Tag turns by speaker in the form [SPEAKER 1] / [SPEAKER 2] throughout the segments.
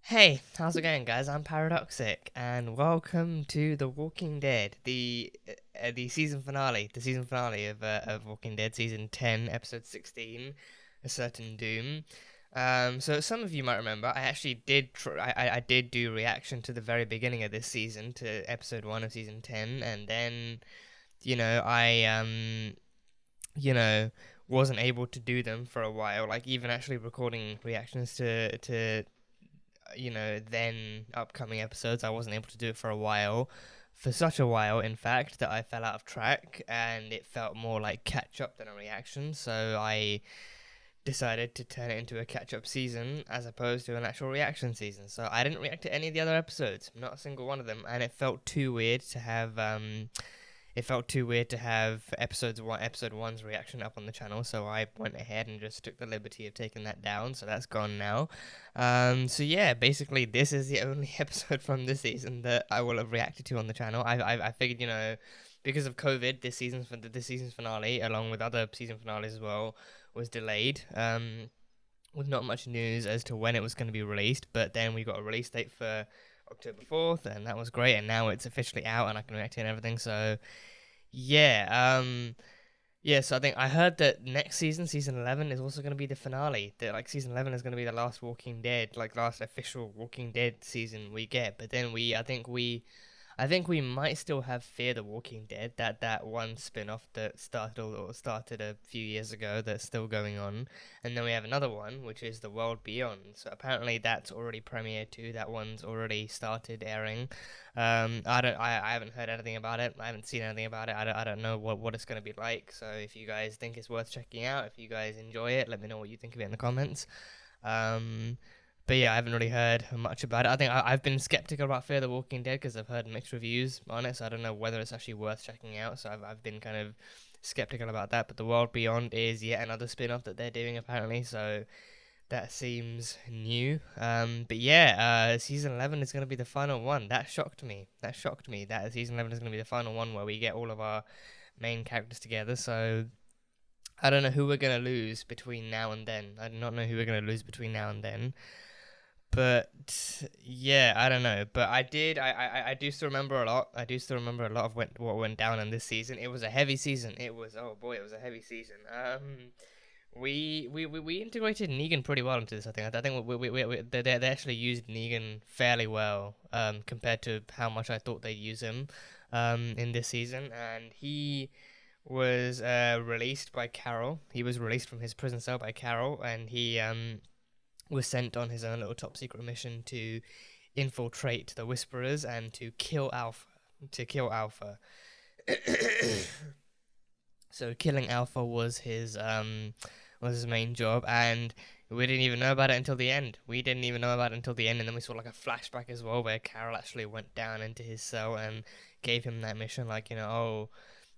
[SPEAKER 1] Hey, how's it going, guys? I'm Paradoxic, and welcome to The Walking Dead, the season finale of Walking Dead, season 10, episode 16, A Certain Doom. So some of you might remember, I actually did I did do reaction to the very beginning of this season, to episode 1 of season 10, and then I you know wasn't able to do them for a while, like even actually recording reactions to then upcoming episodes. I wasn't able to do it for a while, for such a while, in fact, that I fell out of track and it felt more like catch up than a reaction. So I decided to turn it into a catch up season as opposed to an actual reaction season. So I didn't react to any of the other episodes, not a single one of them, and it felt too weird to have episode one's reaction up on the channel, so I went ahead and just took the liberty of taking that down. So that's gone now. So yeah, basically this is the only episode from this season that I will have reacted to on the channel. I figured, because of COVID, this season's finale, along with other season finales as well, was delayed. With not much news as to when it was going to be released, but then we got a release date for October 4th, and that was great, and now it's officially out and I can react to it and everything. So yeah, so I think I heard that next season, season 11, is also going to be the finale. That like season 11 is going to be the last Walking Dead, like last official Walking Dead season we get. But then I think we might still have Fear the Walking Dead, that one spin-off that started a few years ago, that's still going on. And then we have another one, which is The World Beyond. So apparently that's already premiered too. That one's already started airing. I haven't heard anything about it. I haven't seen anything about it. I don't know what it's going to be like. So if you guys think it's worth checking out, if you guys enjoy it, let me know what you think of it in the comments. Um, but yeah, I haven't really heard much about it. I think I've been skeptical about Fear the Walking Dead because I've heard mixed reviews on it, so I don't know whether it's actually worth checking out. So I've been kind of skeptical about that. But The World Beyond is yet another spin off that they're doing apparently, so that seems new. But yeah, season 11 is going to be the final one. That shocked me. That season 11 is going to be the final one where we get all of our main characters together. So I don't know who we're going to lose between now and then. I do not know who we're going to lose between now and then. But yeah, I don't know. But I do still remember a lot. I do still remember a lot of what went down in this season. It was a heavy season. Oh boy, it was a heavy season. We integrated Negan pretty well into this. I think they actually used Negan fairly well. Compared to how much I thought they'd use him. In this season, and he was released by Carol. He was released from his prison cell by Carol, and he was sent on his own little top secret mission to infiltrate the Whisperers and to kill Alpha. So killing Alpha was his main job, and we didn't even know about it until the end. And then we saw like a flashback as well where Carol actually went down into his cell and gave him that mission, like, oh,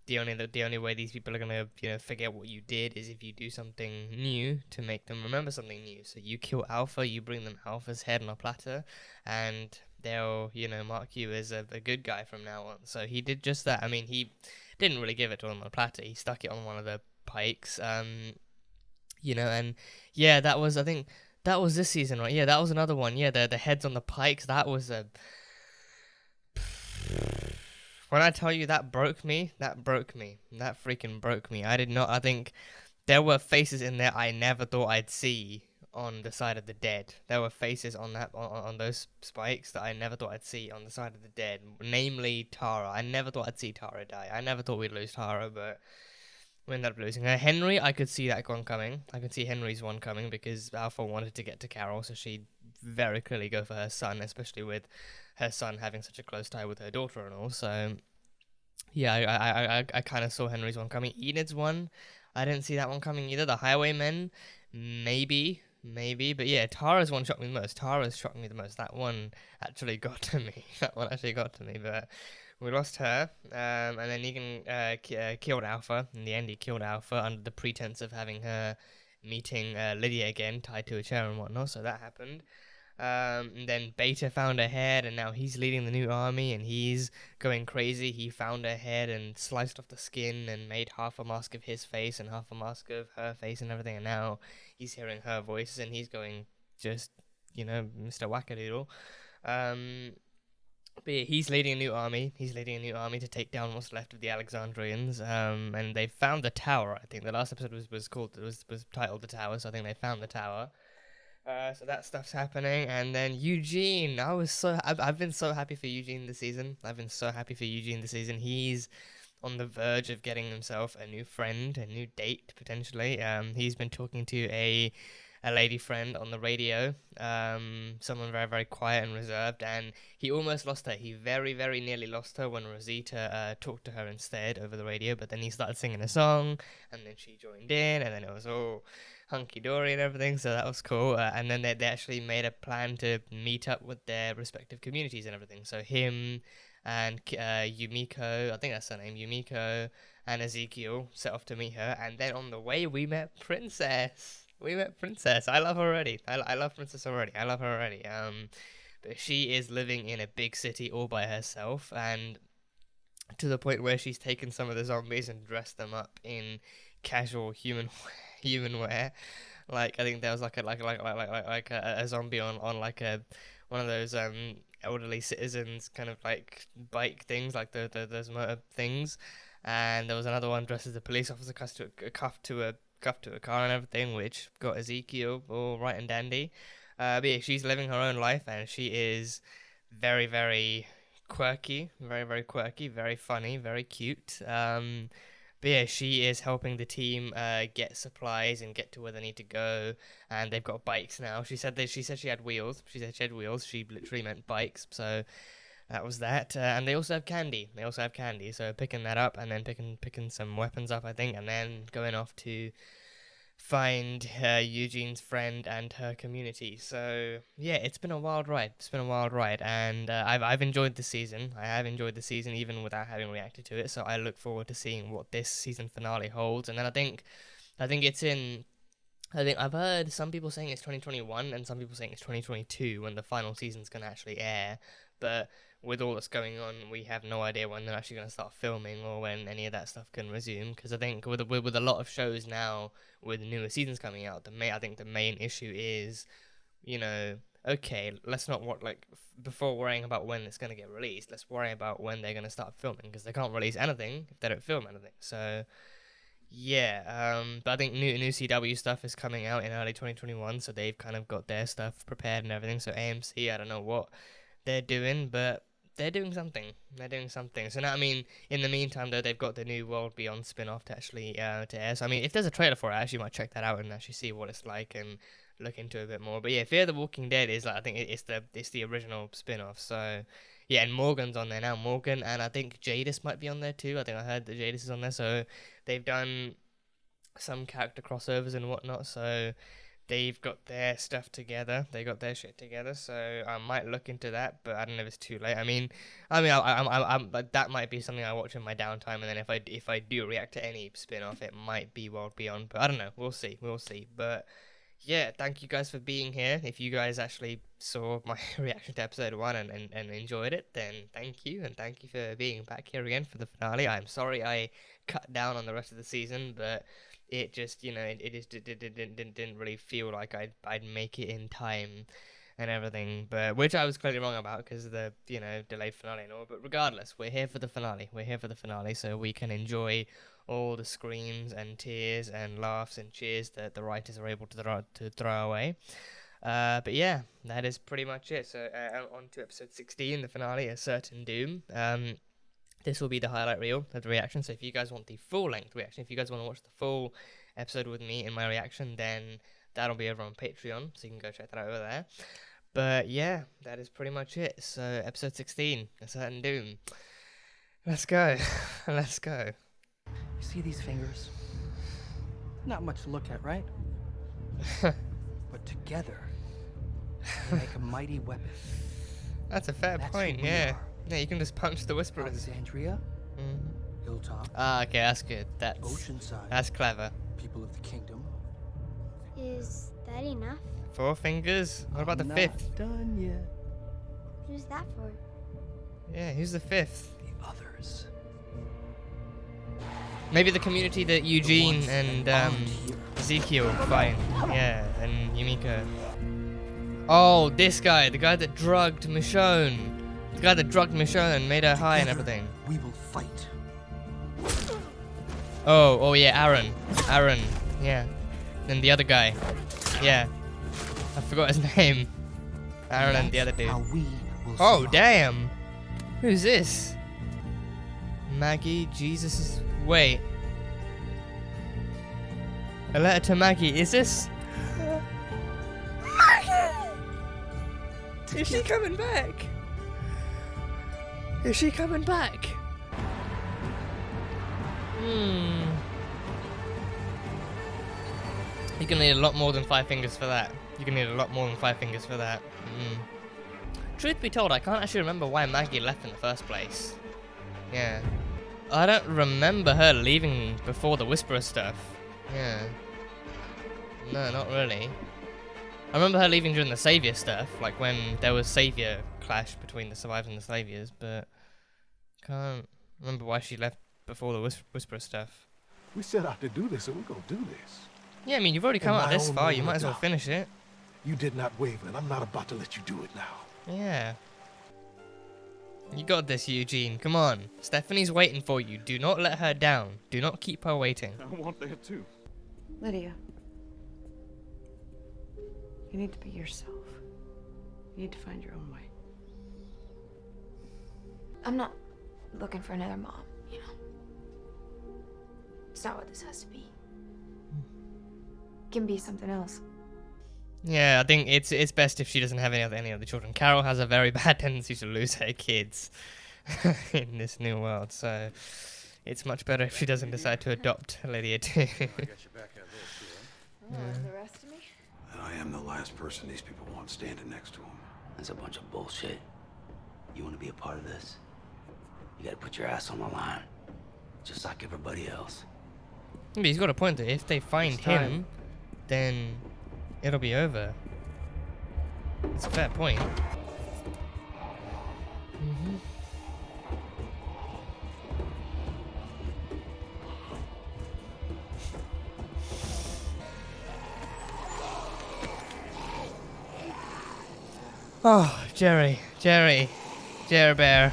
[SPEAKER 1] the only way these people are gonna forget what you did is if you do something new to make them remember something new. So you kill Alpha, you bring them Alpha's head on a platter, and they'll mark you as a good guy from now on. So he did just that. I mean, he didn't really give it to them on a platter. He stuck it on one of the pikes. And yeah, I think that was this season, right? Yeah, that was another one. Yeah, the heads on the pikes. That was a When I tell you that broke me, that freaking broke me. I think there were faces in there I never thought I'd see on the side of the dead. There were faces on those spikes that I never thought I'd see on the side of the dead. Namely Tara. I never thought I'd see Tara die. I never thought we'd lose Tara, but we ended up losing her. Henry, I could see that one coming. I could see Henry's one coming because Alpha wanted to get to Carol, so she'd very clearly go for her son, especially with her son having such a close tie with her daughter and all. So yeah, I kind of saw Henry's one coming. Enid's one, I didn't see that one coming either. The Highwaymen, maybe, but yeah, Tara's one shocked me the most. Tara's shocked me the most. That one actually got to me. But we lost her, and then Negan killed Alpha. In the end, he killed Alpha under the pretense of having her meeting Lydia again, tied to a chair and whatnot. So that happened. And then Beta found her head, and now he's leading the new army, and he's going crazy. He found her head and sliced off the skin and made half a mask of his face and half a mask of her face and everything. And now he's hearing her voice, and he's going just Mr. Wackadoodle. But yeah, he's leading a new army. He's leading a new army to take down what's left of the Alexandrians. And they found the tower. I think the last episode was titled The Tower. So I think they found the tower. So that stuff's happening, and then Eugene. I've been so happy for Eugene this season. He's on the verge of getting himself a new friend, a new date potentially. He's been talking to a lady friend on the radio, someone very, very quiet and reserved, and he almost lost her. He very, very nearly lost her when Rosita talked to her instead over the radio, but then he started singing a song, and then she joined in, and then it was all hunky-dory and everything, so that was cool. And then they actually made a plan to meet up with their respective communities and everything. So him and Yumiko, I think that's her name, Yumiko, and Ezekiel set off to meet her, and then on the way we met Princess. I love her already. I love Princess already. But she is living in a big city all by herself, and to the point where she's taken some of the zombies and dressed them up in casual human wear. Like I think there was like a zombie on like a one of those elderly citizens kind of like bike things, like those motor things, and there was another one dressed as a police officer cuffed to a car and everything, which got Ezekiel all right and dandy. But yeah, she's living her own life, and she is very, very quirky, very funny, very cute. But yeah, she is helping the team get supplies and get to where they need to go, and they've got bikes now. She said she had wheels. She said she had wheels. She literally meant bikes. So that was that. And they also have candy. So picking that up, and then picking some weapons up, I think, and then going off to find Eugene's friend and her community. So yeah, it's been a wild ride. And I've enjoyed the season. I have enjoyed the season even without having reacted to it. So I look forward to seeing what this season finale holds. And then I think I've heard some people saying it's 2021 and some people saying it's 2022 when the final season's gonna actually air. But with all that's going on, we have no idea when they're actually going to start filming or when any of that stuff can resume. Because I think with a lot of shows now, with newer seasons coming out, I think the main issue is, okay, let's not before worrying about when it's going to get released, let's worry about when they're going to start filming, because they can't release anything if they don't film anything. So yeah, but I think new CW stuff is coming out in early 2021, so they've kind of got their stuff prepared and everything. So AMC, I don't know what they're doing, but they're doing something. So now, I mean, in the meantime, though, they've got the new World Beyond spin-off to actually to air. So I mean, if there's a trailer for it, I actually might check that out and actually see what it's like and look into it a bit more. But yeah, Fear the Walking Dead is I think it's the original spin-off. So yeah, and Morgan's on there now. Morgan, and I think Jadis might be on there too. I think I heard that Jadis is on there. So they've done some character crossovers and whatnot. So they've got their stuff together. They got their shit together. So I might look into that, but I don't know if it's too late. I mean, that might be something I watch in my downtime, and then if I do react to any spin-off, it might be World Beyond. But I don't know. We'll see. But yeah, thank you guys for being here. If you guys actually saw my reaction to episode 1 and enjoyed it, then thank you, and thank you for being back here again for the finale. I'm sorry I cut down on the rest of the season, but it just, it just didn't really feel like I'd make it in time and everything, but which I was clearly wrong about because of the, delayed finale and all. But regardless, we're here for the finale. So we can enjoy all the screams and tears and laughs and cheers that the writers are able to throw away. But yeah, that is pretty much it. So on to episode 16, the finale, A Certain Doom. This will be the highlight reel of the reaction. So if you guys want the full-length reaction, if you guys want to watch the full episode with me in my reaction, then that'll be over on Patreon, so you can go check that out over there. But yeah, that is pretty much it. So episode 16, A Certain Doom. Let's go.
[SPEAKER 2] You see these fingers? Not much to look at, right? But together, they make a mighty weapon.
[SPEAKER 1] That's a fair point, yeah. Yeah, you can just punch the Whisperers.
[SPEAKER 2] Alexandria, Hilltop.
[SPEAKER 1] Okay, that's good.
[SPEAKER 2] Oceanside.
[SPEAKER 1] That's clever.
[SPEAKER 2] People of the kingdom.
[SPEAKER 3] Is that enough?
[SPEAKER 1] 4 fingers? What about the 5th?
[SPEAKER 2] Done yet.
[SPEAKER 3] Who's that for?
[SPEAKER 1] Yeah, who's the 5th?
[SPEAKER 2] The others.
[SPEAKER 1] Maybe the community that Eugene and Ezekiel find. Yeah, and Yumiko. Oh, this guy, the guy that drugged Michonne. The guy that drugged Michonne and made her high and everything.
[SPEAKER 2] We will fight.
[SPEAKER 1] Oh yeah, Aaron, yeah. Then the other guy, yeah. I forgot his name. Aaron and the other dude.
[SPEAKER 2] How we will
[SPEAKER 1] Oh,
[SPEAKER 2] survive.
[SPEAKER 1] damn. Who's this? Maggie, Jesus is... Wait. A letter to Maggie, is this? Maggie! Is she coming back? Is she coming back? You're gonna need a lot more than 5 fingers for that. You're gonna need a lot more than 5 fingers for that. Truth be told, I can't actually remember why Maggie left in the first place. Yeah. I don't remember her leaving before the Whisperer stuff. Yeah. No, not really. I remember her leaving during the Savior stuff, like when there was Savior clash between the Survivors and the Saviors, but can't remember why she left before the Whisperer stuff.
[SPEAKER 4] We set out to do this, and we're gonna do this.
[SPEAKER 1] Yeah, I mean, you've already come
[SPEAKER 4] In
[SPEAKER 1] out
[SPEAKER 4] my
[SPEAKER 1] this
[SPEAKER 4] own
[SPEAKER 1] far,
[SPEAKER 4] way,
[SPEAKER 1] you might as well
[SPEAKER 4] no.
[SPEAKER 1] finish it.
[SPEAKER 4] You did not waver, and I'm not about to let you do it now.
[SPEAKER 1] Yeah. You got this, Eugene. Come on. Stephanie's waiting for you. Do not let her down. Do not keep her waiting.
[SPEAKER 5] I want that too.
[SPEAKER 6] Lydia, you need to be yourself. You need to find your own way.
[SPEAKER 7] I'm not looking for another mom, you know? It's not what this has to be. It can be something else.
[SPEAKER 1] Yeah, I think it's best if she doesn't have any other children. Carol has a very bad tendency to lose her kids in this new world, so it's much better if she doesn't decide to adopt Lydia too.
[SPEAKER 6] The rest of me?
[SPEAKER 8] And I am the last person these people want standing next to them.
[SPEAKER 9] That's a bunch of bullshit. You want to be a part of this? You gotta put your ass on the line. Just like everybody else.
[SPEAKER 1] But he's got a point there. If they find
[SPEAKER 6] It's time.
[SPEAKER 1] him, then it'll be over. It's a fair point. Oh, Jerry Bear.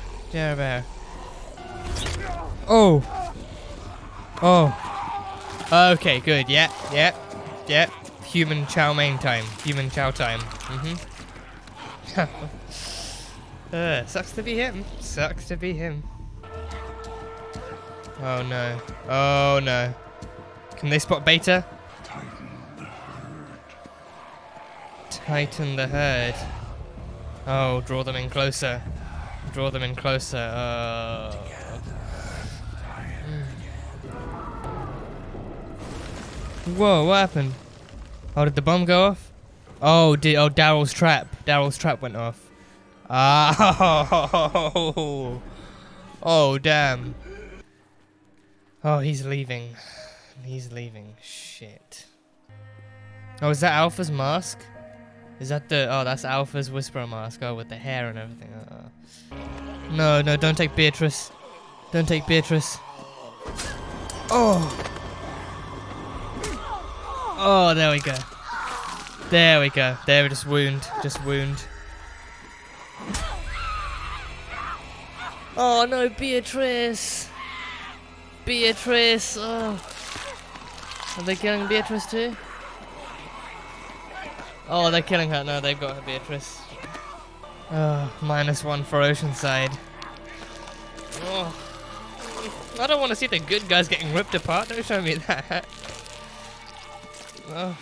[SPEAKER 1] Oh. Okay, good. Yep. Human chow mein time. Human chow time. Sucks to be him. Oh no. Can they spot Beta? Tighten the herd. Oh, draw them in closer. Oh. Whoa, what happened? Oh, did the bomb go off? Oh, Daryl's trap. Daryl's trap went off. Oh. Oh, damn. Oh, he's leaving. Shit. Oh, is that Alpha's mask? Is that the... Oh, that's Alpha's Whisperer mask. Oh, with the hair and everything. No, don't take Beatrice. Oh. Oh, there we go. There, just wound. Oh, no, Beatrice. Oh. Are they killing Beatrice too? Oh, they're killing her. No, they've got her, Beatrice. Oh, -1 for Oceanside. Oh. I don't want to see the good guys getting ripped apart. Don't show me that. Oh.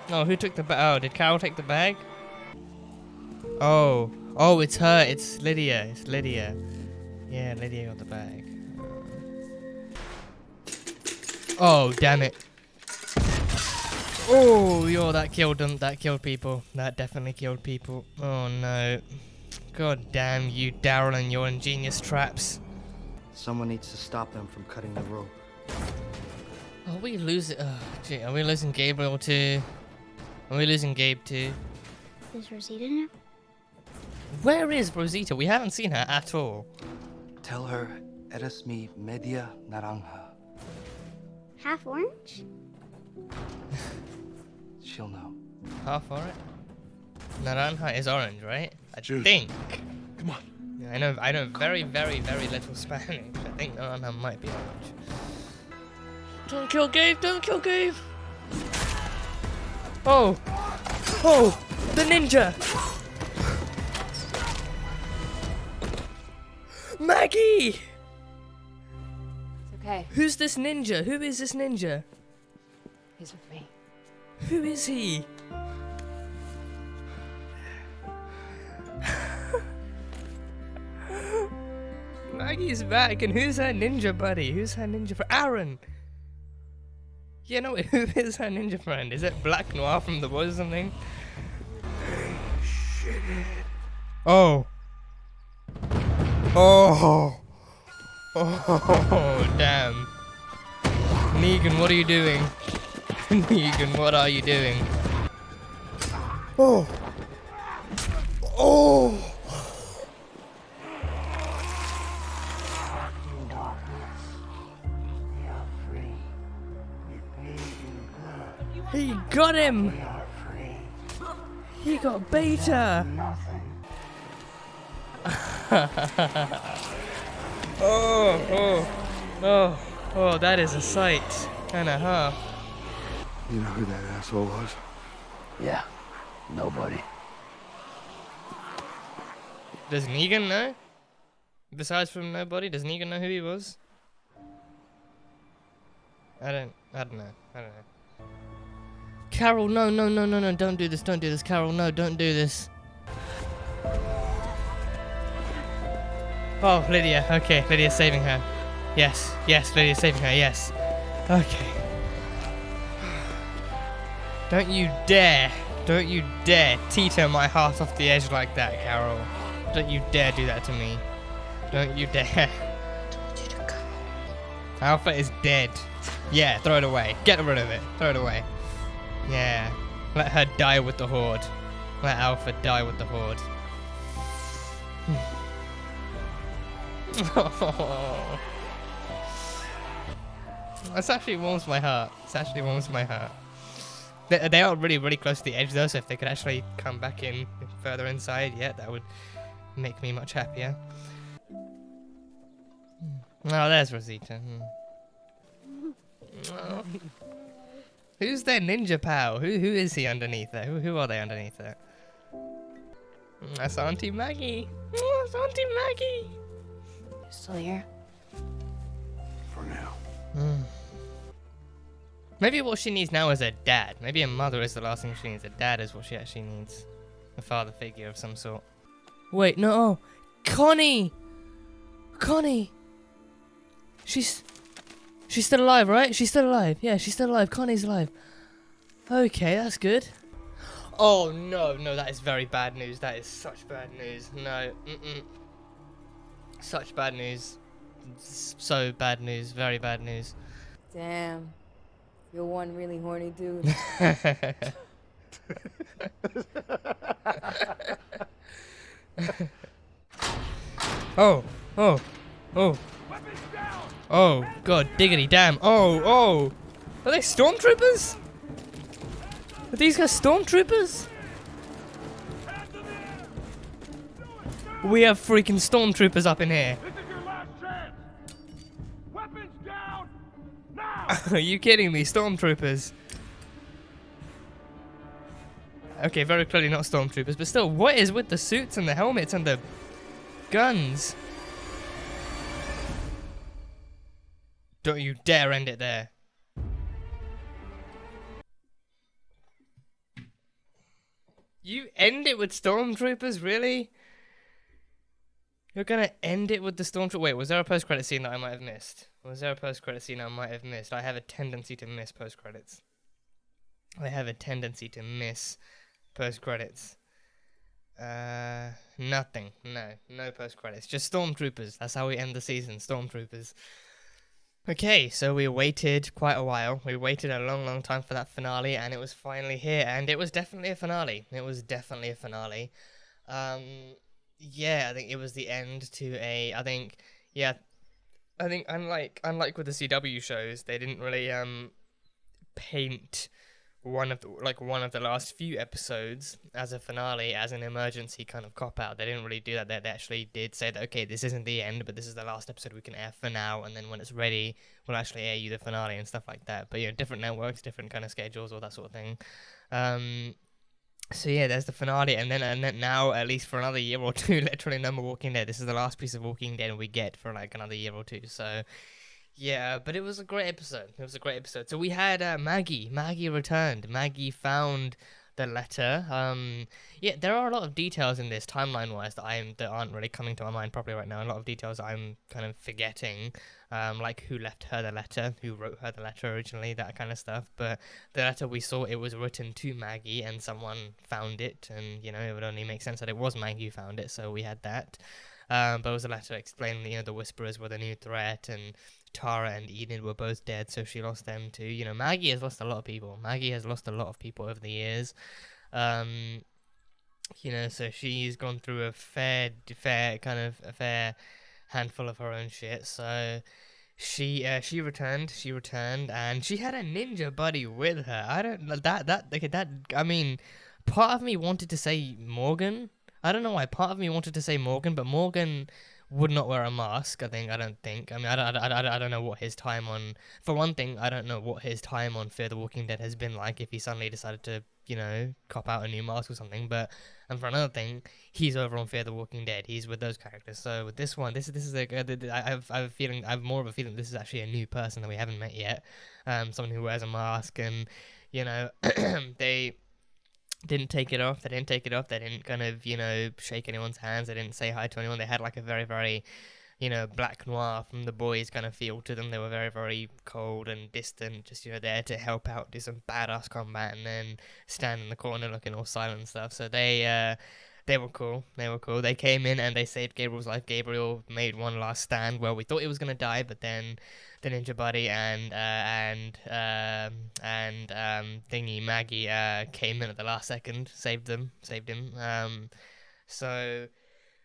[SPEAKER 1] No, who took the bag? Oh, did Carol take the bag? Oh, it's her. It's Lydia. Yeah, Lydia got the bag. Oh, damn it. Oh, that killed them. That killed people. That definitely killed people. Oh, no. God damn you, Daryl, and your ingenious traps.
[SPEAKER 2] Someone needs to stop them from cutting the rope.
[SPEAKER 1] Are we losing... Oh, gee, are we losing Gabriel too? Are we losing Gabe too?
[SPEAKER 3] Is Rosita now?
[SPEAKER 1] Where is Rosita? We haven't seen her at all.
[SPEAKER 2] Tell her, eres mi media naranja.
[SPEAKER 3] Half orange?
[SPEAKER 2] She'll know.
[SPEAKER 1] Half for it? Naranja is orange, right? I
[SPEAKER 4] Juice.
[SPEAKER 1] think.
[SPEAKER 4] Come on.
[SPEAKER 1] Yeah, I know very, very, very little Spanish. I think Naranja might be orange. Don't kill Gabe! Don't kill Gabe! Oh! Oh! The ninja! Maggie!
[SPEAKER 7] It's okay.
[SPEAKER 1] Who's this ninja? Who is this ninja?
[SPEAKER 7] He's with me.
[SPEAKER 1] Who is he? Maggie's back, and who's her ninja buddy? Who's her ninja friend? Aaron! Yeah, no, who is her ninja friend? Is it Black Noir from The Boys or something? Oh. Oh. Oh, damn. Negan, what are you doing? Negan, what are you doing? Oh. Oh. He got him! He got Beta! Oh, that is a sight and a half.
[SPEAKER 8] You know who that asshole was?
[SPEAKER 9] Yeah, nobody.
[SPEAKER 1] Does Negan know? Besides from nobody, does Negan know who he was? I don't know. Carol, no, don't do this, Carol, no, don't do this. Oh, Lydia, okay, Lydia's saving her. Yes, Lydia's saving her, yes. Okay. Don't you dare teeter my heart off the edge like that, Carol. Don't you dare do that to me. Don't you dare. Alpha is dead. Yeah, throw it away. Get rid of it. Throw it away. Yeah. Let her die with the Horde. Let Alpha die with the Horde. This actually warms my heart. They are really, really close to the edge though, so if they could actually come back in further inside, yeah, that would make me much happier. Oh, there's Rosita. Oh. Who's their ninja pal? Who is he underneath there? Who are they underneath there? That's Auntie Maggie. Oh, that's Auntie Maggie.
[SPEAKER 7] You still here?
[SPEAKER 8] For now.
[SPEAKER 1] Maybe what she needs now is a dad. Maybe a mother is the last thing she needs. A dad is what she actually needs. A father figure of some sort. Wait, no. Connie! She's still alive, right? She's still alive. Yeah, she's still alive. Connie's alive. Okay, that's good. Oh, no, that is very bad news. That is such bad news. No, Such bad news. So bad news. Very bad news.
[SPEAKER 6] Damn. You're one really horny dude.
[SPEAKER 1] Oh. Oh, god diggity damn. Oh. Are they stormtroopers? Are these guys stormtroopers? We have freaking stormtroopers up in here.
[SPEAKER 4] This is your last chance. Weapons down now.
[SPEAKER 1] Are you kidding me? Stormtroopers. Okay, very clearly not stormtroopers, but still, what is with the suits and the helmets and the guns? Don't you dare end it there. You end it with stormtroopers, really? You're gonna end it with the stormtrooper? Wait, was there a post-credit scene that I might have missed? I have a tendency to miss post-credits. Nothing. No post-credits. Just stormtroopers. That's how we end the season. Stormtroopers. Okay, so we waited quite a while. We waited a long time for that finale, and it was finally here. And it was definitely a finale. Yeah, I think it was the end to a. I think unlike with the CW shows, they didn't really paint one of the last few episodes as a finale, as an emergency kind of cop out. They didn't really do that. They actually did say that, okay, this isn't the end, but this is the last episode we can air for now, and then when it's ready, we'll actually air you the finale and stuff like that. But different networks, different kind of schedules, all that sort of thing. So yeah, there's the finale, and then now, at least for another year or two, literally no more Walking Dead. This is the last piece of Walking Dead we get for like another year or two. So yeah, but it was a great episode. It was a great episode. So we had Maggie. Maggie returned. Maggie found the letter. Yeah, there are a lot of details in this timeline-wise that aren't really coming to my mind properly right now. A lot of details I'm kind of forgetting, like who left her the letter, who wrote her the letter originally, that kind of stuff. But the letter we saw, it was written to Maggie, and someone found it, and it would only make sense that it was Maggie who found it. So we had that. But it was a letter explaining, the Whisperers were the new threat, and Tara and Enid were both dead, so she lost them too. Maggie has lost a lot of people. Maggie has lost a lot of people over the years. So she's gone through a fair handful of her own shit. So she returned, and she had a ninja buddy with her. I don't know I mean, part of me wanted to say Morgan. I don't know why. Part of me wanted to say Morgan, but Morgan would not wear a mask. I don't think. I mean, I don't know what his time on. For one thing, I don't know what his time on Fear the Walking Dead has been like. If he suddenly decided to, cop out a new mask or something. And for another thing, he's over on Fear the Walking Dead. He's with those characters. So with this one, this is I have more of a feeling this is actually a new person that we haven't met yet. Someone who wears a mask, and they didn't take it off. They didn't kind of, shake anyone's hands. They didn't say hi to anyone. They had like a very, very, black noir from the boys kind of feel to them. They were very, very cold and distant, just, there to help out, do some badass combat, and then stand in the corner looking all silent and stuff. So they were cool. They came in and they saved Gabriel's life. Gabriel made one last stand. Well, we thought he was going to die, but then the ninja buddy and thingy Maggie came in at the last second, saved him. So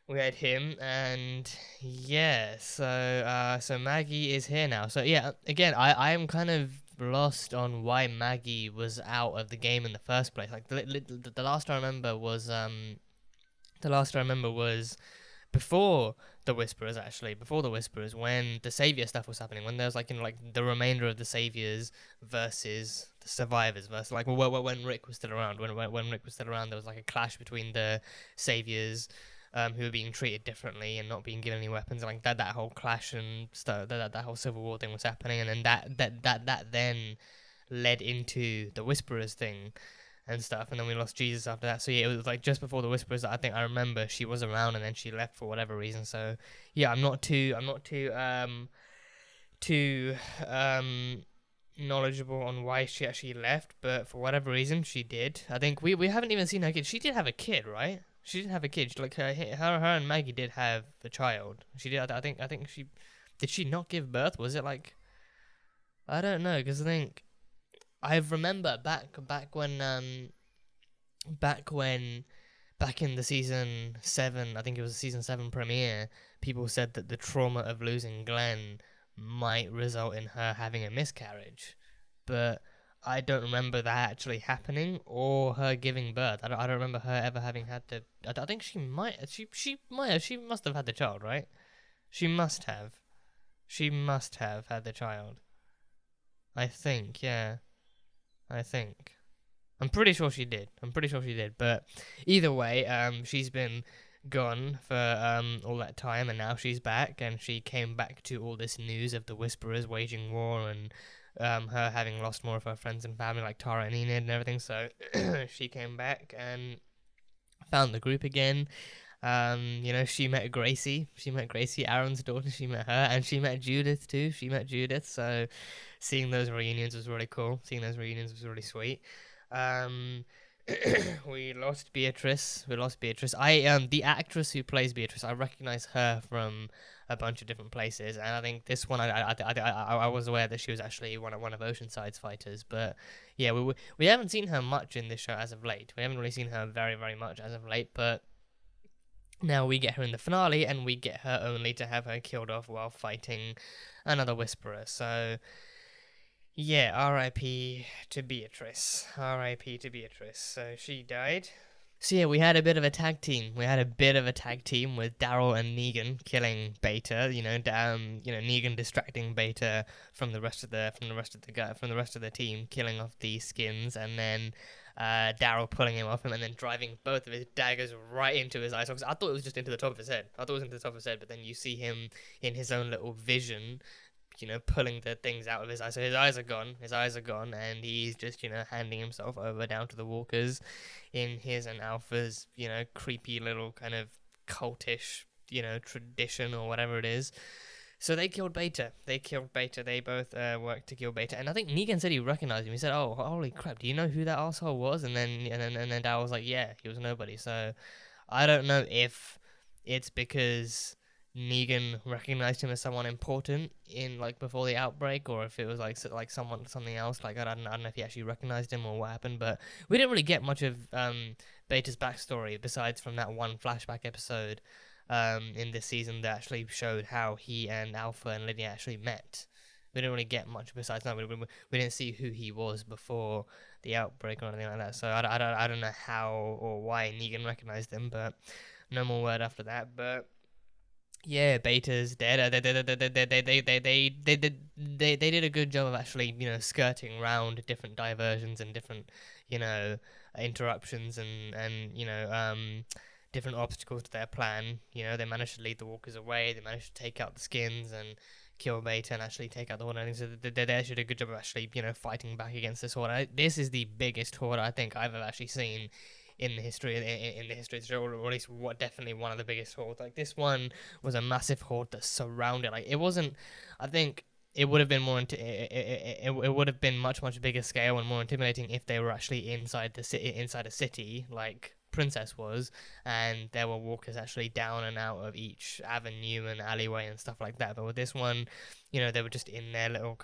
[SPEAKER 1] we had him, and yeah, so Maggie is here now. So yeah, again, I am kind of lost on why Maggie was out of the game in the first place. Like the last I remember was before the Whisperers, when the Savior stuff was happening, when there was the remainder of the Saviors versus the Survivors, versus when Rick was still around. When Rick was still around, there was a clash between the Saviors, who were being treated differently and not being given any weapons, and that whole clash and stuff, that whole Civil War thing was happening, and then that then led into the Whisperers thing and stuff, and then we lost Jesus after that. So yeah, it was just before the Whisperers that I think I remember she was around, and then she left for whatever reason. So yeah, I'm not too knowledgeable on why she actually left, but for whatever reason she did. I think we haven't even seen her kid. She did have a kid, right? She did have a kid. Her and Maggie did have a child. She did. I think she did. She not give birth? Was it I don't know, because I think I remember back in the season 7, I think it was the season 7 premiere, people said that the trauma of losing Glenn might result in her having a miscarriage, but I don't remember that actually happening or her giving birth. I don't remember her ever having had to. I think she must have had the child, right? She must have had the child. I think, yeah. I'm pretty sure she did. But either way, she's been gone for all that time, and now she's back, and she came back to all this news of the Whisperers waging war, and her having lost more of her friends and family, like Tara and Enid and everything. So she came back and found the group again. She met Gracie, Aaron's daughter. She met her, and she met Judith too. So seeing those reunions was really cool. Was really sweet. We lost Beatrice. The actress who plays Beatrice, I recognize her from a bunch of different places, and I think this one, I was aware that she was actually one of Oceanside's fighters. But yeah, we haven't seen her much in this show as of late. We haven't really seen her very, very much as of late, but now we get her in the finale, and we get her only to have her killed off while fighting another Whisperer. So Yeah, R.I.P. to Beatrice. R.I.P. to Beatrice. So she died. So yeah, we had a bit of a tag team. We had a bit of a tag team with Daryl and Negan killing Beta. Negan distracting Beta from the rest of the team, killing off the skins, and then Daryl pulling him off him, and then driving both of his daggers right into his eye sockets. I thought it was just into the top of his head. But then you see him in his own little vision, pulling the things out of his eyes. So his eyes are gone, and he's just, handing himself over down to the walkers in his and Alpha's, creepy little kind of cultish, tradition or whatever it is. So they killed Beta. They both worked to kill Beta. And I think Negan said he recognized him. He said, "Oh, holy crap! Do you know who that asshole was?" And then Daryl was like, "Yeah, he was nobody." So I don't know if it's because Negan recognized him as someone important in before the outbreak, or if it was something else. I don't know if he actually recognized him or what happened, but we didn't really get much of Beta's backstory besides from that one flashback episode in this season that actually showed how he and Alpha and Lydia actually met. We didn't really get much besides that. We didn't see who he was before the outbreak or anything like that. So I don't know how or why Negan recognized him, but no more word after that. But yeah, Beta's dead. They did a good job of actually, skirting around different diversions and different, interruptions and different obstacles to their plan. They managed to lead the walkers away. They managed to take out the skins and kill Beta and actually take out the horde. I think so they actually did a good job of actually, fighting back against this horde. This is the biggest horde I think I've ever actually seen in the history of the show, or at least definitely one of the biggest hordes. This one was a massive horde that surrounded. It wasn't. I think it would have been more. It would have been much bigger scale and more intimidating if they were actually inside a city like Princess was, and there were walkers actually down and out of each avenue and alleyway and stuff like that. But with this one, they were just in their little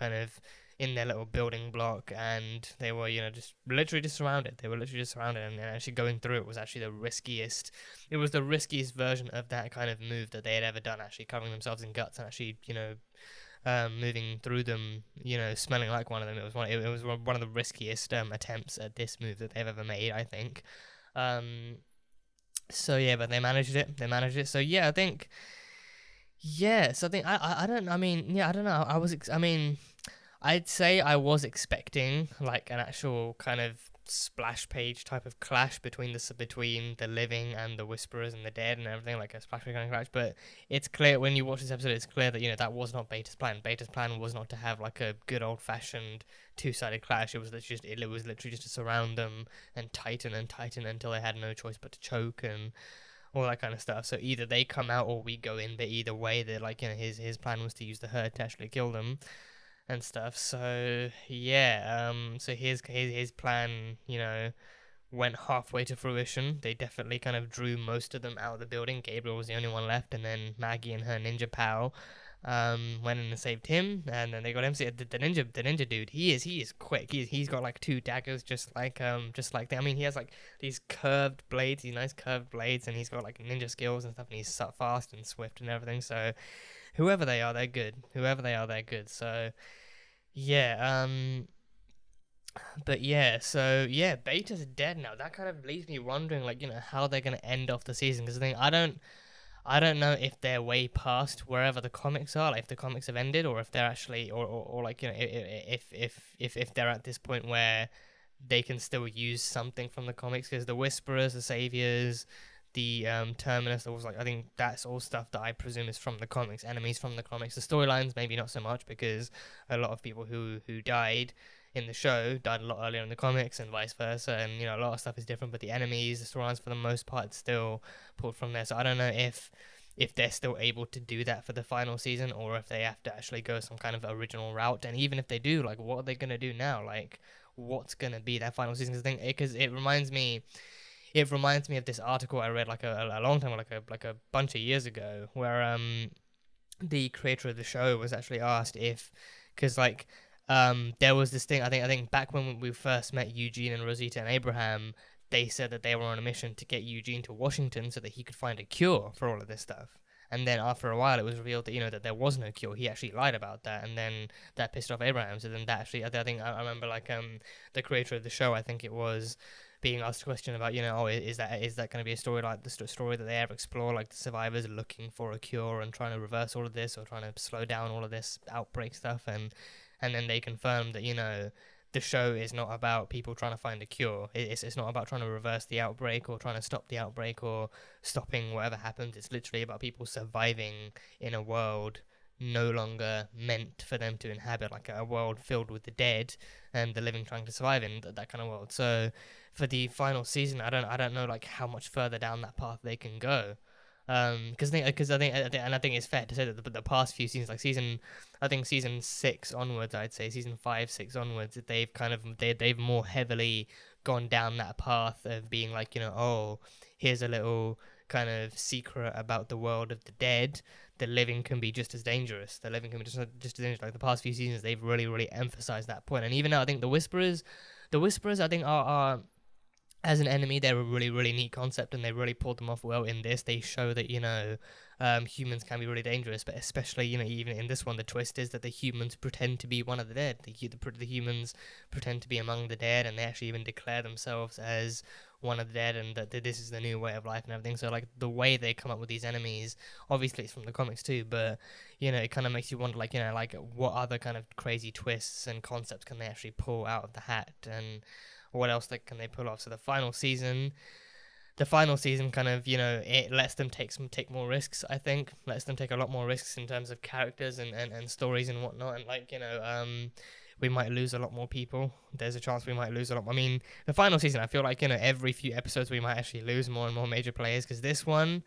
[SPEAKER 1] building block, and they were, just literally surrounded. And actually going through it was actually the riskiest. It was the riskiest version of that kind of move that they had ever done, actually covering themselves in guts and actually, moving through them, smelling like one of them. It was one of the riskiest attempts at this move that they've ever made, I think. So yeah, but they managed it. So yeah, I think. Yes, I think I don't. I mean, yeah, I don't know. I'd say I was expecting an actual kind of splash page type of clash between the living and the whisperers and the dead and everything, like a splash page kind of clash. But it's clear when you watch this episode, it's clear that that was not Beta's plan. Beta's plan was not to have a good old fashioned two-sided clash. It was literally just to surround them and tighten until they had no choice but to choke and all that kind of stuff. So either they come out or we go in. But either way, his plan was to use the herd to actually kill them and stuff. So yeah, so his plan, went halfway to fruition. They definitely kind of drew most of them out of the building. Gabriel was the only one left, and then Maggie and her ninja pal went in and saved him, and then they got him. So the ninja dude, he is quick. He's got two daggers, just like them. I mean, he has these curved blades, these nice curved blades, and he's got ninja skills and stuff, and he's fast and swift and everything. So whoever they are, they're good. So yeah, but yeah, so yeah, Beta's dead now. That kind of leaves me wondering, how they're gonna end off the season. Because I don't know if they're way past wherever the comics are, if the comics have ended, or if they're actually, or if they're at this point where they can still use something from the comics. Because the Whisperers, the Saviors, the Terminus, I think that's all stuff that I presume is from the comics, enemies from the comics. The storylines maybe not so much, because a lot of people who died in the show died a lot earlier in the comics and vice versa, and a lot of stuff is different. But the enemies, the storylines for the most part, still pulled from there. So I don't know if they're still able to do that for the final season, or if they have to actually go some kind of original route. And even if they do, what are they gonna do now? What's gonna be that final season thing? Because it reminds me of this article I read a long time, like a bunch of years ago, where the creator of the show was actually asked if, because there was this thing, I think back when we first met Eugene and Rosita and Abraham, they said that they were on a mission to get Eugene to Washington so that he could find a cure for all of this stuff. And then after a while, it was revealed that, you know, that there was no cure. He actually lied about that, and then that pissed off Abraham. So then that actually, I think I remember, like, the creator of the show, I think it was, being asked a question about, you know, oh, is that going to be a story like the story that they ever explore, like the survivors looking for a cure and trying to reverse all of this, or trying to slow down all of this outbreak stuff, and then they confirmed that, you know, the show is not about people trying to find a cure. It's not about trying to reverse the outbreak or trying to stop the outbreak or stopping whatever happens. It's literally about people surviving in a world no longer meant for them to inhabit, like a world filled with the dead and the living trying to survive in that kind of world. So for the final season, I don't know like how much further down that path they can go. Because I think it's fair to say that the past few seasons, like season 6 onwards, I'd say season 5, 6 onwards, they've more heavily gone down that path of being like, you know, oh, here's a little kind of secret about the world of the dead. The living can be just as dangerous. The living can be just as dangerous. Like the past few seasons, they've really emphasized that point. And even now, I think the Whisperers, I think are as an enemy, they're a really neat concept, and they really pulled them off well in this. They show that, you know, humans can be really dangerous, but especially, you know, even in this one, the twist is that the humans pretend to be one of the dead. The humans pretend to be among the dead, and they actually even declare themselves as one of the dead, and that this is the new way of life and everything. So, like, the way they come up with these enemies, obviously it's from the comics too, but, you know, it kind of makes you wonder, like, you know, like, what other kind of crazy twists and concepts can they actually pull out of the hat, and what else can they pull off? So the final season kind of, you know, it lets them take more risks. I think lets them take a lot more risks in terms of characters and stories and whatnot. And, like, you know, we might lose a lot more people. There's a chance we might lose a lot. I mean, the final season, I feel like, you know, every few episodes we might actually lose more and more major players, because this one,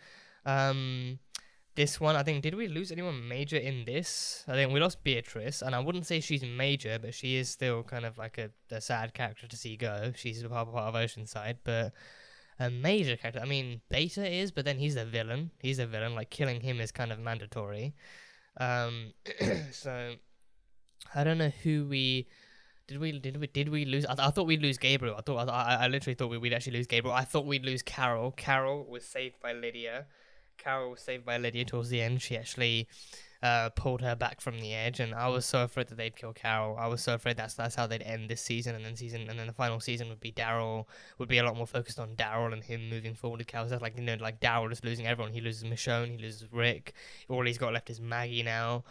[SPEAKER 1] I think, did we lose anyone major in this? I think we lost Beatrice, and I wouldn't say she's major, but she is still kind of like a sad character to see go. She's a part of Oceanside, but a major character, I mean, Beta is, but then he's a villain. Like, killing him is kind of mandatory. So I don't know who we... Did we lose? I thought we'd lose Gabriel. I literally thought we'd actually lose Gabriel. I thought we'd lose Carol. Carol was saved by Lydia towards the end. She actually pulled her back from the edge, and I was so afraid that they'd kill Carol. I was so afraid that's how they'd end this season, and then the final season would be a lot more focused on Daryl and him moving forward with Carol's death. Like, you know, like Daryl just losing everyone. He loses Michonne, he loses Rick. All he's got left is Maggie now.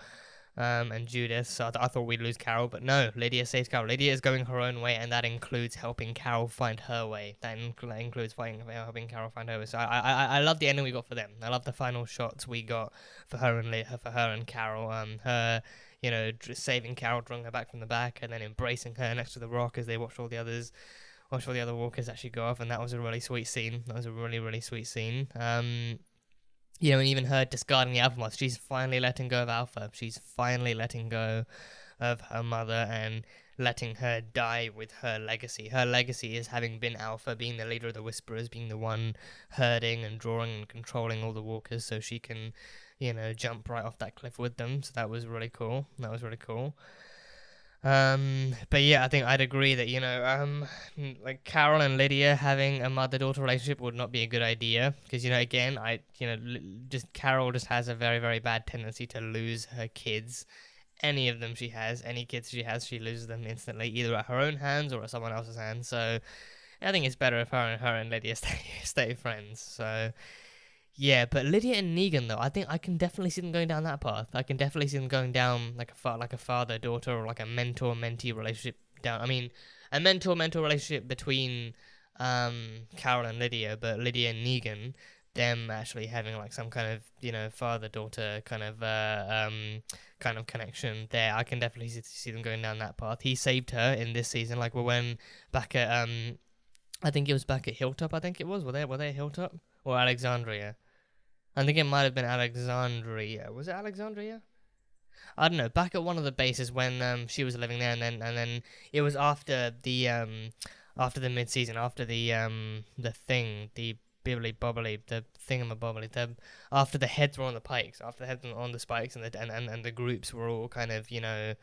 [SPEAKER 1] And Judith, so I thought we'd lose Carol, but no, Lydia saves Carol. Lydia is going her own way, and that includes helping Carol find her way. That includes helping Carol find her way. So I love the ending we got for them. I love the final shots we got for her and Carol. Her, you know, saving Carol, drawing her back from the back, and then embracing her next to the rock as they watch all the other walkers actually go off, and that was a really sweet scene. That was a really sweet scene. You know, and even her discarding the Alpha Moth, she's finally letting go of Alpha. She's finally letting go of her mother and letting her die with her legacy. Her legacy is having been Alpha, being the leader of the Whisperers, being the one herding and drawing and controlling all the walkers so she can, you know, jump right off that cliff with them. So that was really cool. But yeah, I think I'd agree that, you know, like Carol and Lydia having a mother-daughter relationship would not be a good idea, because, you know, again, just Carol just has a very bad tendency to lose her kids. Any of them she has, any kids she has, she loses them instantly, either at her own hands or at someone else's hands. So I think it's better if her and Lydia stay friends. So yeah, but Lydia and Negan, though, I think I can definitely see them going down that path. I can definitely see them going down like a father-daughter or like a mentor-mentee relationship down. I mean, a mentor-mentor relationship between Carol and Lydia, but Lydia and Negan, them actually having like some kind of, you know, father-daughter kind of connection there. I can definitely see them going down that path. He saved her in this season, like when back at I think it was back at Hilltop. I think it was. Were they at Hilltop or Alexandria? I think it might have been Alexandria. Was it Alexandria? I don't know. Back at one of the bases when she was living there, and then it was after the mid-season, after the bibbly bobbly, the thingamabobbly, after the heads were on the pikes, after the heads were on the spikes, and the groups were all kind of, you know,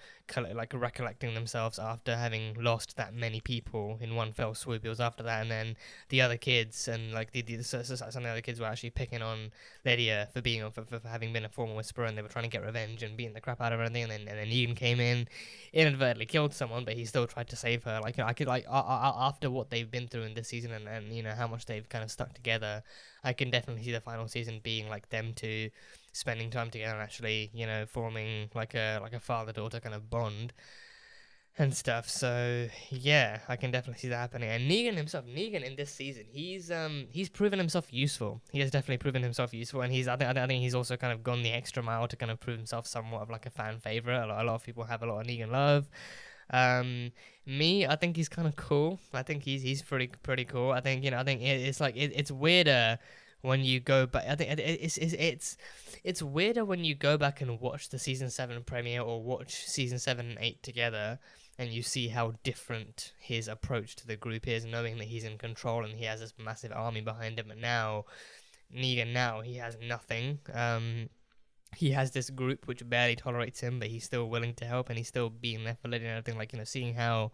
[SPEAKER 1] like recollecting themselves after having lost that many people in one fell swoop. It was after that, and then the other kids and like some of the other kids were actually picking on Lydia for being for having been a former whisperer, and they were trying to get revenge and beating the crap out of her and everything. And then Eugene came in, inadvertently killed someone, but he still tried to save her. Like, you know, I could like after what they've been through in this season, and you know how much they've kind of stuck together, I can definitely see the final season being like them two spending time together and actually, you know, forming like a father-daughter kind of bond and stuff. So yeah, I can definitely see that happening. And Negan in this season, he's proven himself useful. He has definitely proven himself useful, and I think he's also kind of gone the extra mile to kind of prove himself somewhat of like a fan favorite. A lot of people have a lot of Negan love. I think he's kind of cool. I think he's pretty cool. I think, you know, it's like it's weirder when you go back. I think it's weirder when you go back and watch the season 7 premiere or watch season 7 and 8 together, and you see how different his approach to the group is, knowing that he's in control and he has this massive army behind him. And now Negan, he has nothing. He has this group which barely tolerates him, but he's still willing to help, and he's still being there for Lydia and everything. Like, you know, seeing how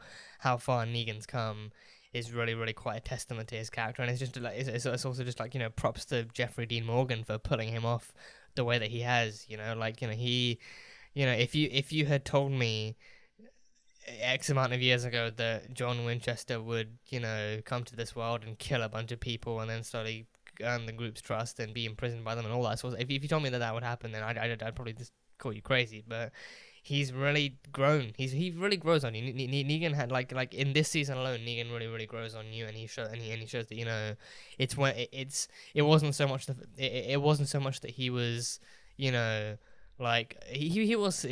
[SPEAKER 1] far Negan's come is really, really quite a testament to his character. And it's just like it's also just like, you know, props to Jeffrey Dean Morgan for pulling him off the way that he has. You know, like, you know, if you had told me X amount of years ago that John Winchester would, you know, come to this world and kill a bunch of people and then slowly earn the group's trust and be imprisoned by them and all that. So if you told me that would happen, then I'd probably just call you crazy. But he's really grown. He really grows on you. Negan had like in this season alone, Negan really grows on you, and he shows that, you know, it wasn't so much that he was, you know, like he was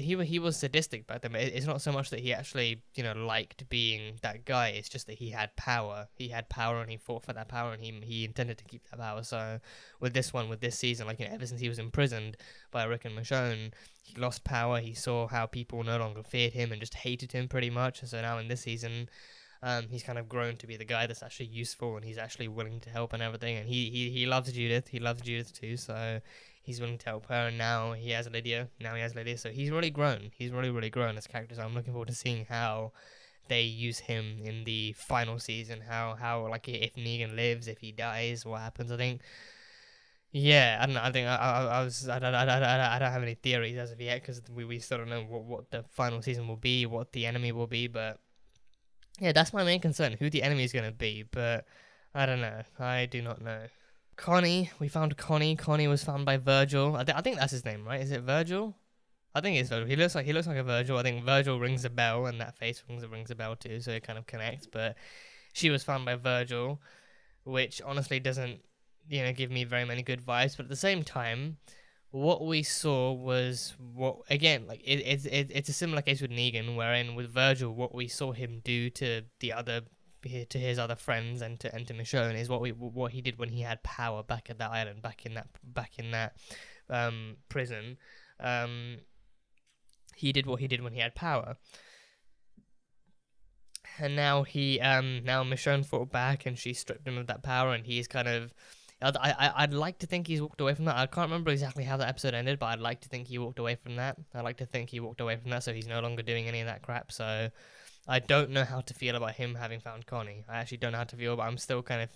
[SPEAKER 1] sadistic back then. It's not so much that he actually, you know, liked being that guy. It's just that he had power. He had power, and he fought for that power, and he intended to keep that power. So with this season, like, you know, ever since he was imprisoned by Rick and Michonne, he lost power. He saw how people no longer feared him and just hated him pretty much. And so now in this season, he's kind of grown to be the guy that's actually useful, and he's actually willing to help and everything. And he loves Judith. He loves Judith too. So he's willing to help her, and now he has Lydia. So he's really grown. He's really grown as a character. So I'm looking forward to seeing how they use him in the final season. How like if Negan lives, if he dies, what happens? I think. Yeah, I don't know. I think I don't have any theories as of yet, because we still don't know what the final season will be, what the enemy will be. But yeah, that's my main concern, who the enemy is going to be. But I don't know. I do not know. Connie, we found Connie. Connie was found by Virgil. I think that's his name, right? Is it Virgil? I think it's Virgil. He looks like a Virgil. I think Virgil rings a bell, and that face rings a bell too, so it kind of connects. But she was found by Virgil, which honestly doesn't, you know, give me very many good vibes. But at the same time, what we saw was it's a similar case with Negan, wherein with Virgil, what we saw him do to his other friends and to Michonne is what he did when he had power back at that island, back in that prison. He did what he did when he had power, and now now Michonne fought back, and she stripped him of that power, and he's kind of. I'd like to think he's walked away from that. I can't remember exactly how that episode ended, but I'd like to think he walked away from that. So he's no longer doing any of that crap. So I don't know how to feel about him having found Connie. I actually don't know how to feel, but I'm still kind of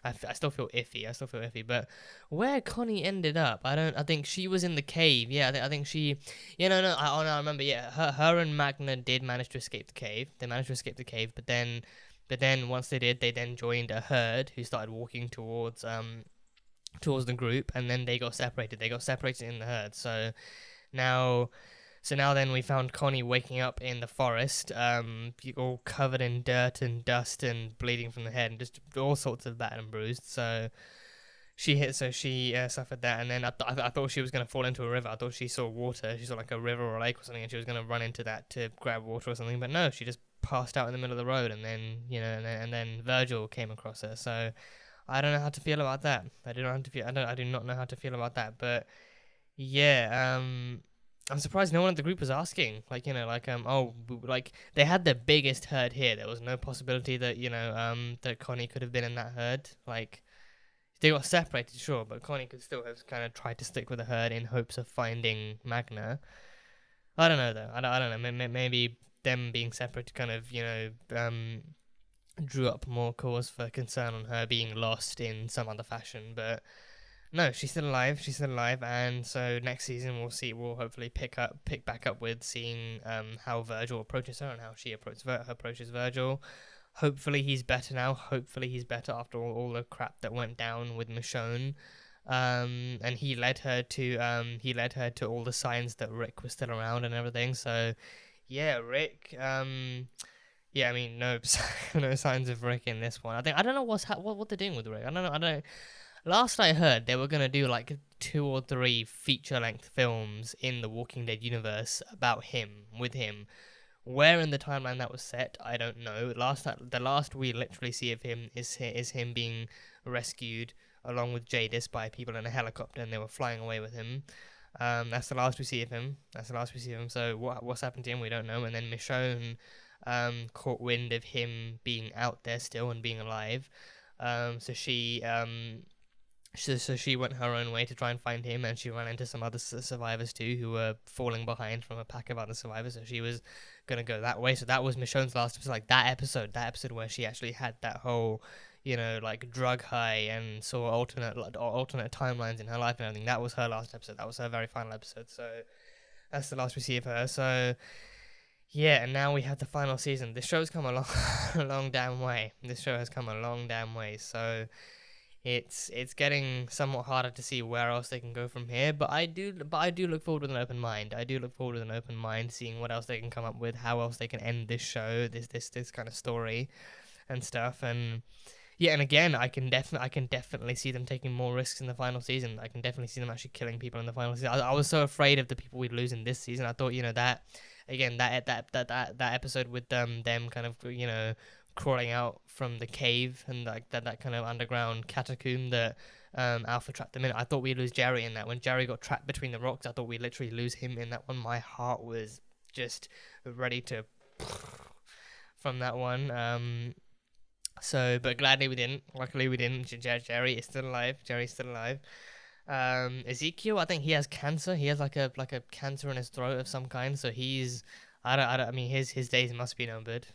[SPEAKER 1] I still feel iffy. But where Connie ended up, I think she was in the cave. Yeah, I think she, I remember. Yeah, her and Magna did manage to escape the cave. They managed to escape the cave, but then once they did, they then joined a herd who started walking towards the group, and then they got separated. They got separated in the herd. So now then we found Connie waking up in the forest, all covered in dirt and dust and bleeding from the head and just all sorts of battered and bruised. So she suffered that, and then I thought she was going to fall into a river. I thought she saw water. She saw like a river or a lake or something, and she was going to run into that to grab water or something. But no, she just passed out in the middle of the road, and then and then Virgil came across her. So I don't know how to feel about that. I do not know how to feel about that. But yeah, I'm surprised no one in the group was asking. They had the biggest herd here. There was no possibility that that Connie could have been in that herd. Like, they got separated, sure, but Connie could still have kind of tried to stick with the herd in hopes of finding Magna. I don't know though. I don't know. Maybe them being separate kind of, drew up more cause for concern on her being lost in some other fashion. But no, she's still alive. She's still alive, and so next season we'll hopefully pick back up with seeing how Virgil approaches her and how she approaches Virgil. Hopefully he's better now. Hopefully he's better after all the crap that went down with Michonne. And he led her to all the signs that Rick was still around and everything. So yeah, Rick. Yeah, I mean, no signs of Rick in this one. I don't know what they're doing with Rick. I don't know. Last I heard, they were gonna do like 2 or 3 feature-length films in the Walking Dead universe about him, with him. Where in the timeline that was set, I don't know. The last we literally see of him is him being rescued along with Jadis by people in a helicopter, and they were flying away with him. That's the last we see of him. So what's happened to him, we don't know. And then Michonne caught wind of him being out there still and being alive. So she went her own way to try and find him, and she ran into some other survivors too who were falling behind from a pack of other survivors. So she was gonna go that way. So that was Michonne's last episode, like that episode where she actually had that whole, like drug high and saw alternate timelines in her life and everything. That was her last episode. That was her very final episode. So that's the last we see of her. So yeah, and now we have the final season. This show's come a long damn way. This show has come a long damn way. So it's getting somewhat harder to see where else they can go from here, but I do look forward with an open mind. Seeing what else they can come up with, how else they can end this show, this kind of story and stuff. And yeah, and again, I can definitely see them taking more risks in the final season. I can definitely see them actually killing people in the final season. I was so afraid of the people we'd lose in this season. I thought, that again, that episode with them kind of, crawling out from the cave and like that kind of underground catacomb that Alpha trapped them in. I thought we'd lose Jerry in that. When Jerry got trapped between the rocks, I thought we'd literally lose him in that one. My heart was just ready to from that one. So, but gladly we didn't. Luckily we didn't. Jerry is still alive. Jerry's still alive. Ezekiel, I think he has cancer. He has like a cancer in his throat of some kind. So he's I mean, his days must be numbered.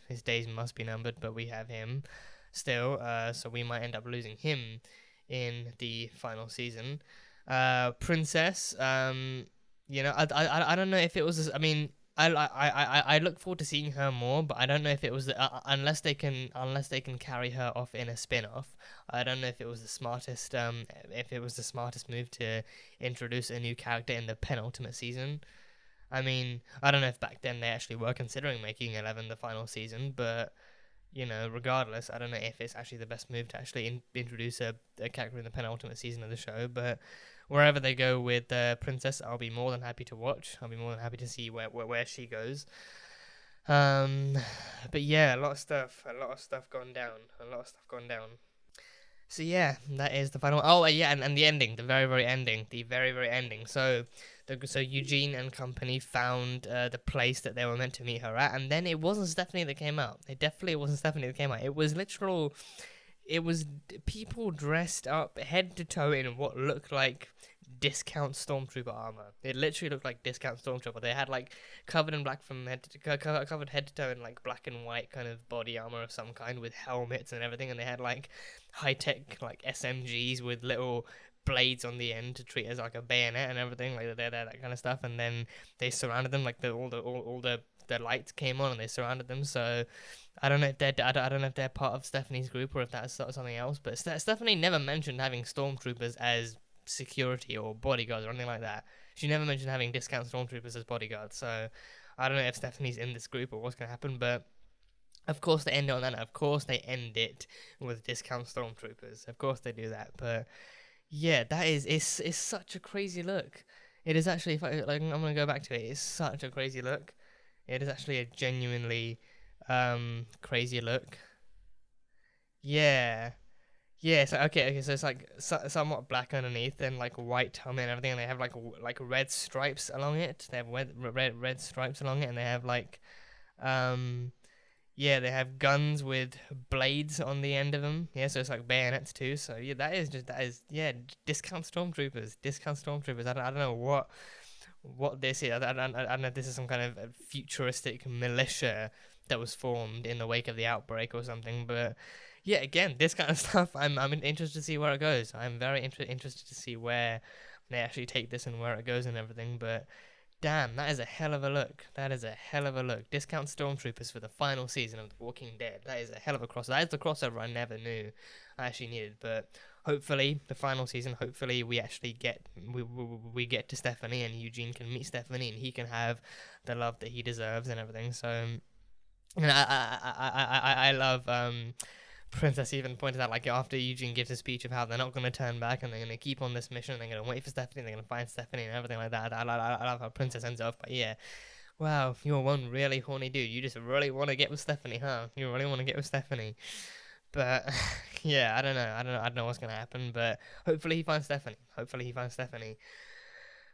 [SPEAKER 1] But we have him still. So we might end up losing him in the final season. Princess. I don't know if it was. I mean, I look forward to seeing her more, but I don't know if it was unless they can carry her off in a spin-off. I don't know if it was the smartest move to introduce a new character in the penultimate season. I mean, I don't know if back then they actually were considering making 11 the final season, but, regardless, I don't know if it's actually the best move to actually introduce a character in the penultimate season of the show, but wherever they go with Princess, I'll be more than happy to watch. I'll be more than happy to see where she goes. But yeah, a lot of stuff gone down. So yeah, that is the final. Oh yeah, and the ending, the very very ending. So Eugene and company found the place that they were meant to meet her at, and then it wasn't Stephanie that came out. It definitely wasn't Stephanie that came out. It was people dressed up head to toe in what looked like discount stormtrooper armor. It literally looked like discount stormtrooper. They had like covered in black from covered head to toe in like black and white kind of body armor of some kind with helmets and everything, and they had like high tech like SMGs with little blades on the end to treat as like a bayonet and everything, like that kind of stuff. And then they surrounded them, like all the lights came on and they surrounded them. So I don't know if they're part of Stephanie's group or if that's something else. But Stephanie never mentioned having stormtroopers as security or bodyguards or anything like that. She never mentioned having discount stormtroopers as bodyguards. So I don't know if Stephanie's in this group or what's going to happen. But of course they end it on that. Of course they end it with discount stormtroopers. Of course they do that. But yeah, that is such a crazy look. It is actually, I'm gonna go back to it. It's such a crazy look. It is actually a genuinely crazy look. Yeah. So okay. So it's like somewhat black underneath and like white helmet and everything, and they have like red stripes along it. They have red stripes along it, and they have like yeah, they have guns with blades on the end of them. Yeah, so it's like bayonets too. So yeah, that is yeah, discount stormtroopers. I don't know what this is. I don't know if this is some kind of futuristic militia that was formed in the wake of the outbreak or something. But yeah, again, this kind of stuff, I'm interested to see where it goes. I'm very interested to see where they actually take this and where it goes and everything. But damn, that is a hell of a look. That is a hell of a look. Discount Stormtroopers for the final season of The Walking Dead. That is a hell of a crossover. That is the crossover I never knew I actually needed. But hopefully, the final season, hopefully we actually get we get to Stephanie, and Eugene can meet Stephanie, and he can have the love that he deserves and everything. So, and I love Princess even pointed out, like, after Eugene gives a speech of how they're not going to turn back and they're going to keep on this mission, and they're going to wait for Stephanie, and they're going to find Stephanie and everything like that. I love how Princess ends up. But yeah, wow, you're one really horny dude. You just really want to get with Stephanie, huh? You really want to get with Stephanie. But yeah, I don't know what's going to happen. But hopefully he finds Stephanie.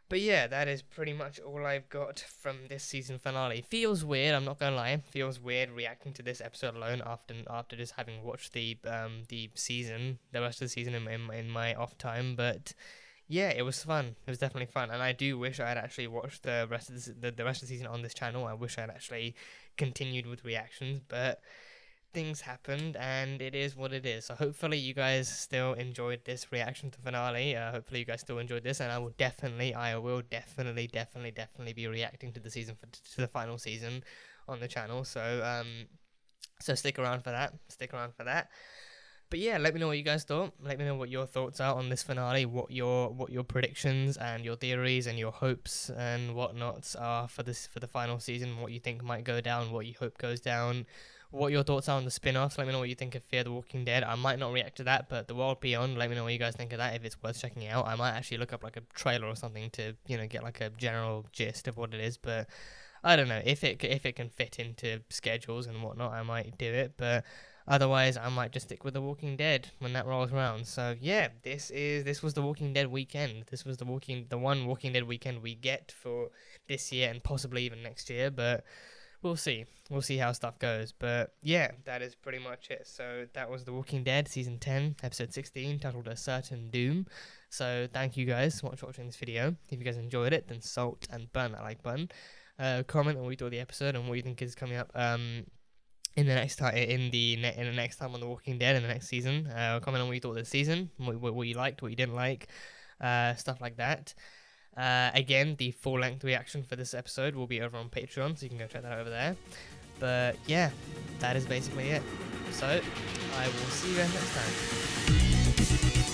[SPEAKER 1] But yeah, that is pretty much all I've got from this season finale. Feels weird, I'm not gonna lie. Feels weird reacting to this episode alone after just having watched the season, the rest of the season in my off time. But yeah, it was fun. It was definitely fun, and I do wish I had actually watched the rest of the rest of the season on this channel. I wish I had actually continued with reactions, but things happened, and it is what it is. So hopefully you guys still enjoyed this reaction to finale. Hopefully you guys still enjoyed this, and I will definitely be reacting to the season to the final season on the channel. So so stick around for that. But yeah, let me know what you guys thought. Let me know what your thoughts are on this finale, what your predictions and your theories and your hopes and whatnots are for the final season, what you think might go down, what you hope goes down, what your thoughts are on the spin-offs. Let me know what you think of Fear the Walking Dead. I might not react to that, but The World Beyond, let me know what you guys think of that, if it's worth checking out. I might actually look up like a trailer or something to, you know, get like a general gist of what it is, but I don't know. If it can fit into schedules and whatnot, I might do it, but otherwise I might just stick with The Walking Dead when that rolls around. So yeah, this was The Walking Dead weekend. This was the one Walking Dead weekend we get for this year and possibly even next year, but we'll see how stuff goes. But yeah, that is pretty much it. So that was The Walking Dead season 10 episode 16, titled A Certain Doom. So thank you guys so much for watching this video. If you guys enjoyed it, then salt and burn that like button. Comment on what you thought of the episode and what you think is coming up in the next time next time on The Walking Dead in the next season. Comment on what you thought of the season, what you liked, what you didn't like, stuff like that. Again, the full-length reaction for this episode will be over on Patreon, so you can go check that out over there. But yeah, that is basically it. So I will see you guys next time.